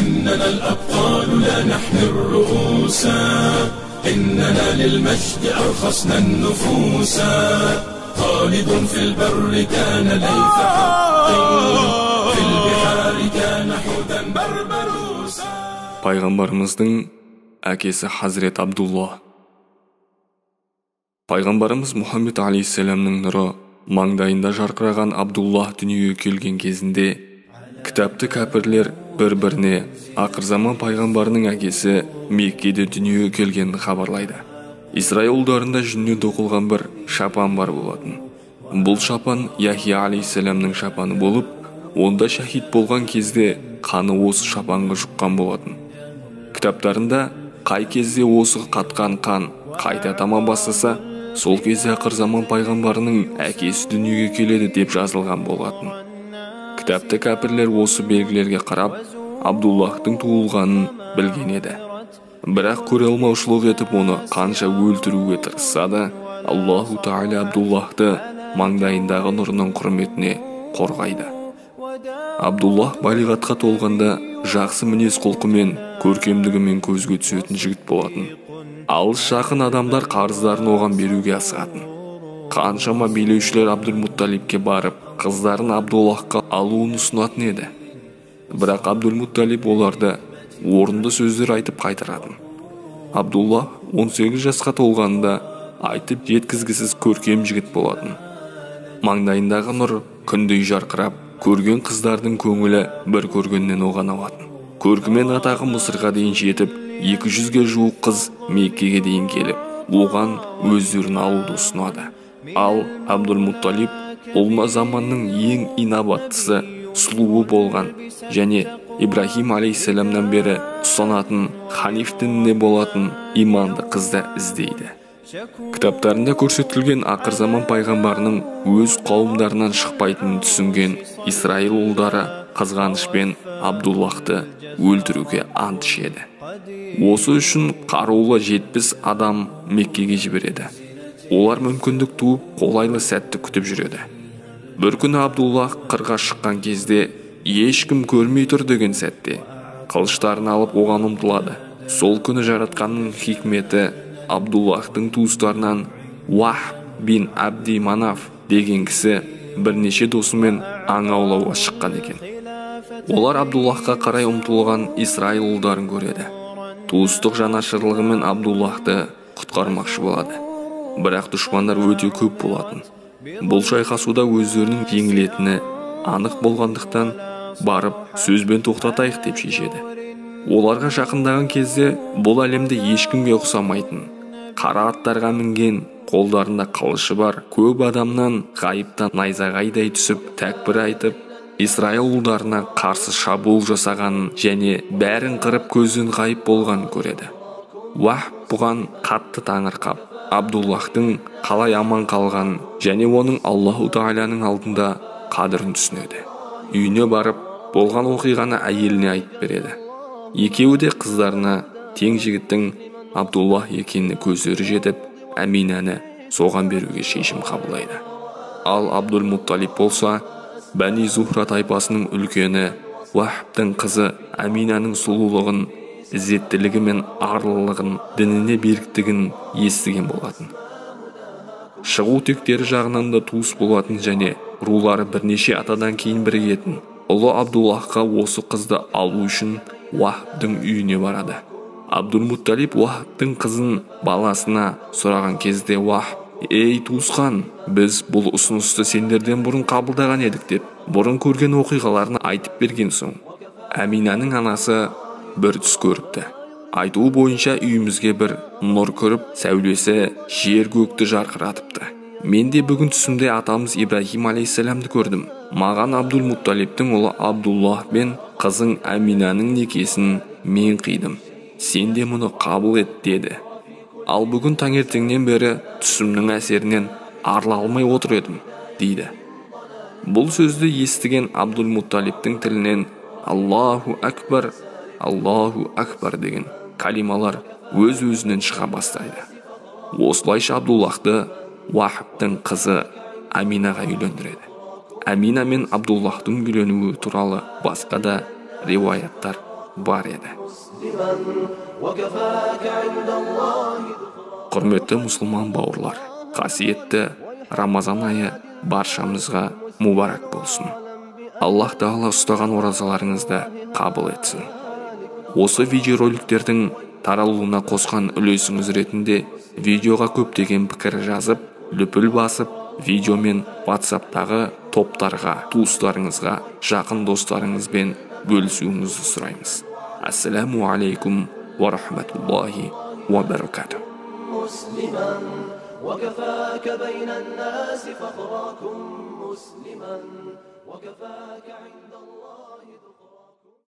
إننا الأبطال لا نحمي الرؤوس إننا للمجد أرخصنا النفوس خالد في البر كان ليث حق في البحار كان حوتا بربروسا. Пайғамбарымыздың әкесі Хазрет Абдулла. Пайғамбарымыз Мұхаммед алейхиссаламның нұры маңдайында жарқыраған Абдулла дүниеге келген кезінде кітапты кәпірлер бір-біріне ақырзаман пайғамбарының әкесі Меккеде дүниеге келгенін хабарлайды. Исраил ұлдарында жүннен тоқылған бір шапан бар болатын. Бұл шапан Яхия алейхиссаламның шапаны болып, онда шахид болған кезде қаны осы шапанға жұққан болатын. Кітаптарында қай кезде осы қатқан қан қайта тама бастаса, сол кезде ақырзаман пайғамбарының әкесі дүниеге келеді деп жазылған болатын. Кітапты кәпірлер осы белгілерге қарап, Абдуллахтың туылғанын білген еді. Бірақ көре алмаушылық етіп оны қанша өлтіруге тырысса да, Аллаху Тағала Абдуллахты маңдайындағы нұрының құрметіне қорғайды. Абдуллах балиғатқа толғанда жақсы мінез құлқымен, көркемдігімен көзге түсетін жігіт болатын. Алыс жақын адамдар қарыздарын оған беруге асығатын. Қаншама билеушілер Абдул-Мутталибке барып, қыздарын Абдуллахқа алуын ұсынатын еді. Бірақ Абдул-Мутталиб оларды орынды сөздер айтып қайтаратын. Абдуллах 18 жасқа толғанында айтып жеткізгісіз көркем жігіт болатын. Маңдайындағы нұр күндей жарқырап, көрген қыздардың көңілі бір көргеннен оған ауатын. Көркімен атағы Мысырға дейін жетіп, 200-ге жуық қыз Меккеге дейін келіп, оған өздерін алуды ұсынады. Ал Абдул-Мутталиб ұлма заманның ең инабаттысы, сұлуы болған және Ибрахим алейхиссаламнан бері ұстанатын Ханиф дініне болатын иманды қызды іздейді. Кітаптарында көрсетілген ақырзаман пайғамбарының өз қауымдарынан шықпайтынын түсінген Исраил ұлдары қызғанышпен Абдуллахты өлтіруге ант ішеді. Осы үшін қарулы 70 адам Меккеге жібереді. Олар мүмкіндік туып, қолайлы сәтті күтіп жүреді. Бір күні Абдуллах қырға шыққан кезде, ешкім көрмей тұр деген сәтте, қылыштарын алып оған ұмтылады. Сол күні жаратқанның хикметі Абдуллахтың туыстарынан Вахб бин Абди Манаф деген кісі бірнеше досымен аң аулауға шыққан екен. Олар Абдуллахқа қарай ұмтылған Исраил ұлдарын көреді. Туыстық жанашырлығымен Абдуллахты құтқармақшы болады. Бірақ дұшпандар өте көп болатын. Бұл шайқасуда өздерінің жеңілетіні анық болғандықтан барып сөзбен тоқтатайық деп шешеді. Оларға жақындаған кезде бұл әлемде ешкімге ұқсамайтын, қара аттарға мінген, қолдарында қылышы бар көп адамнан ғайыптан найзағайдай түсіп тәкбір айтып, Исраил ұлдарына қарсы шабуыл жасағанын және бәрін қырып көзден ғайып болғанын көреді. Вахб бұған қатты таңырқап, Абдуллахтың қалай аман қалғанын және оның Аллаху Тағаланың алдында қадірін түсінеді. Үйіне барып, болған оқиғаны әйеліне айтып береді. Екеуі де қыздарына тең жігіттің Абдуллах екеніне көздері жетіп, Аминаны соған беруге шешім қабылдайды. Ал Абдул-Мутталиб болса, Бәни Зухра тайпасының үлкені Вахбтың қызы Аминаның сұлулығын, ізеттілігі мен арлылығын, дініне беріктігін естіген болатын. Шығу тектері жағынан да туыс болатын және рулары бірнеше атадан кейін бірігетін. Ұлы Абдуллахқа осы қызды алу үшін Вахбтың үйіне барады. Абдул-Мутталиб Вахбтың қызын баласына сұраған кезде Вахб: «Ей туысқан, біз бұл ұсынысты сендерден бұрын қабылдаған едік» деп, бұрын көрген оқиғаларын айтып берген соң, Аминаның анасы бір түс көріпті. Айтуы бойынша үйімізге бір нұр кіріп, сәулесі жер көкті жарқыратыпты. Мен де бүгін түсімде атамыз Ибрахим алейхиссаламды көрдім. Маған Абдул-Мутталибтің ұлы Абдуллах бен қызың Аминаның некесін мен қидым. Сен де мұны қабыл ет деді. Ал бүгін таңертеңнен бері түсімнің әсерінен арыла алмай отыр едім, дейді. Бұл сөзді естіген Абдул-Мутталибтің тілінен Аллаху Акбар, Аллаху Акбар деген калималар өз-өзінен шыға бастайды. Осылайша Абдуллахты Вахбтың қызы Аминаға үйлендіреді. Амина мен Абдуллахтың үйленуі туралы басқа да риуаяттар бар еді. Құрметті мұсылман бауырлар, қасиетті Рамазан айы баршамызға мубарак болсын. Аллах Тағала ұстаған оразаларыңызды қабыл етсін. Осы видеороликтердің таралуына қосқан үлесіңіз ретінде видеоға көптеген пікір жазып, лүпіл басып, видеомен WhatsApp-тағы топтарға, туыстарыңызға, жақын достарыңызбен бөлісуіңізді сұраймыз. Ассаламу алейкум ва рахматуллахи ва баракатух. وكفاك بين الناس فخركم مسلما وكفاك عند الله